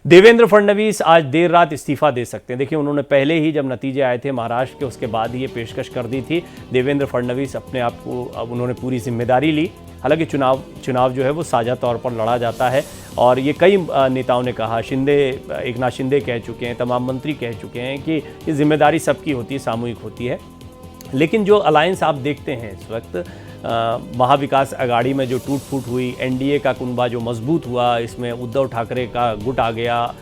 देवेंद्र फडणवीस आज देर रात इस्तीफा दे सकते हैं। देखिए, उन्होंने पहले ही जब नतीजे आए थे महाराष्ट्र के, उसके बाद ही ये पेशकश कर दी थी। देवेंद्र फडणवीस अपने आप को, अब उन्होंने पूरी जिम्मेदारी ली। हालांकि चुनाव जो है वो साझा तौर पर लड़ा जाता है और ये कई नेताओं ने कहा, एकनाथ शिंदे कह चुके हैं, तमाम मंत्री कह चुके हैं कि ये जिम्मेदारी सबकी होती है, सामूहिक होती है। लेकिन जो अलायंस आप देखते हैं इस वक्त, महाविकास अघाड़ी में जो टूट फूट हुई, एनडीए का कुनबा जो मजबूत हुआ, इसमें उद्धव ठाकरे का गुट आ गया,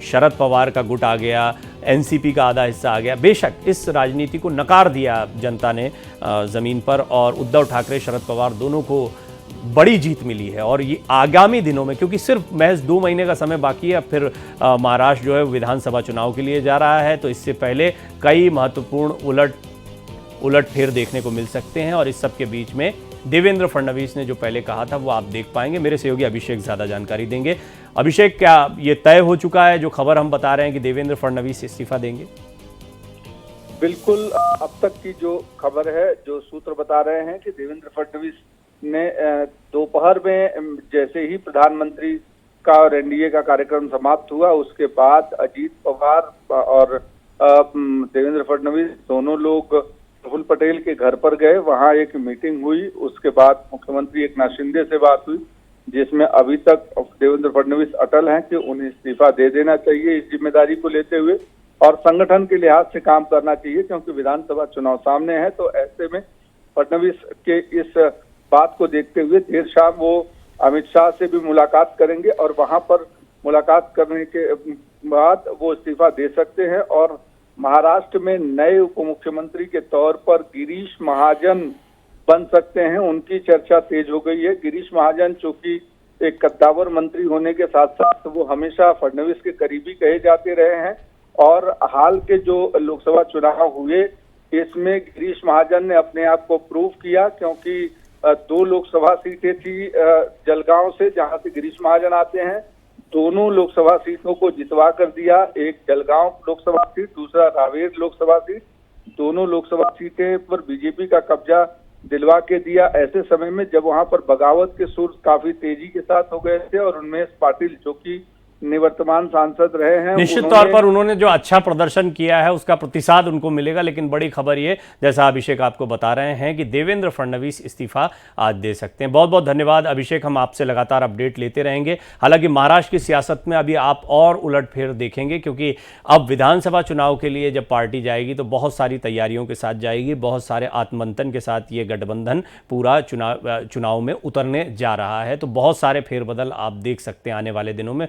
शरद पवार का गुट आ गया, एनसीपी का आधा हिस्सा आ गया। बेशक इस राजनीति को नकार दिया जनता ने ज़मीन पर, और उद्धव ठाकरे, शरद पवार दोनों को बड़ी जीत मिली है। और ये आगामी दिनों में, क्योंकि सिर्फ महज 2 महीने का समय बाकी है, फिर महाराष्ट्र जो है विधानसभा चुनाव के लिए जा रहा है, तो इससे पहले कई महत्वपूर्ण उलटफेर देखने को मिल सकते हैं। और इस सब के बीच में देवेंद्र फडणवीस ने जो पहले कहा था वो आप देख पाएंगे। मेरे सहयोगी अभिषेक ज़्यादा जानकारी देंगे। अभिषेक, क्या ये तय हो चुका है जो खबर हम बता रहे हैं कि देवेंद्र फडणवीस इस्तीफा देंगे? बिल्कुल, अब तक की जो खबर है, जो सूत्र बता रहे हैं कि देवेंद्र फडणवीस ने दोपहर में जैसे ही प्रधानमंत्री का और एनडीए का कार्यक्रम समाप्त हुआ, उसके बाद अजीत पवार और देवेंद्र फडणवीस दोनों लोग प्रफुल्ल पटेल के घर पर गए। वहां एक मीटिंग हुई। उसके बाद मुख्यमंत्री एकनाथ शिंदे से बात हुई, जिसमें अभी तक देवेंद्र फडणवीस अटल हैं कि उन्हें इस्तीफा दे देना चाहिए इस जिम्मेदारी को लेते हुए, और संगठन के लिहाज से काम करना चाहिए, क्योंकि विधानसभा चुनाव सामने है। तो ऐसे में फडणवीस के इस बात को देखते हुए देर शाम वो अमित शाह से भी मुलाकात करेंगे, और वहां पर मुलाकात करने के बाद वो इस्तीफा दे सकते हैं। और महाराष्ट्र में नए उप मुख्यमंत्री के तौर पर गिरीश महाजन बन सकते हैं, उनकी चर्चा तेज हो गई है। गिरीश महाजन चूंकि एक कद्दावर मंत्री होने के साथ साथ वो हमेशा फडणवीस के करीबी कहे जाते रहे हैं, और हाल के जो लोकसभा चुनाव हुए इसमें गिरीश महाजन ने अपने आप को प्रूव किया, क्योंकि 2 लोकसभा सीटें थी जलगांव से, जहां से गिरीश महाजन आते हैं। दोनों लोकसभा सीटों को जितवा कर दिया, एक जलगांव लोकसभा सीट, दूसरा रावेर लोकसभा सीट। दोनों लोकसभा सीटें पर बीजेपी का कब्जा दिलवा के दिया, ऐसे समय में जब वहां पर बगावत के सुर काफी तेजी के साथ हो गए थे। और उनमें पाटिल, जो कि निवर्तमान सांसद रहे हैं, निश्चित तौर पर उन्होंने जो अच्छा प्रदर्शन किया है उसका प्रतिसाद उनको मिलेगा। लेकिन बड़ी खबर ये, जैसा अभिषेक आपको बता रहे हैं, कि देवेंद्र फडणवीस इस्तीफा आज दे सकते हैं। बहुत बहुत धन्यवाद अभिषेक, हम आपसे लगातार अपडेट लेते रहेंगे। हालांकि महाराष्ट्र की सियासत में अभी आप और उलटफेर देखेंगे, क्योंकि अब विधानसभा चुनाव के लिए जब पार्टी जाएगी तो बहुत सारी तैयारियों के साथ जाएगी, बहुत सारे आत्ममंथन के साथ ये गठबंधन पूरा चुनाव में उतरने जा रहा है। तो बहुत सारे फेरबदल आप देख सकते हैं आने वाले दिनों में।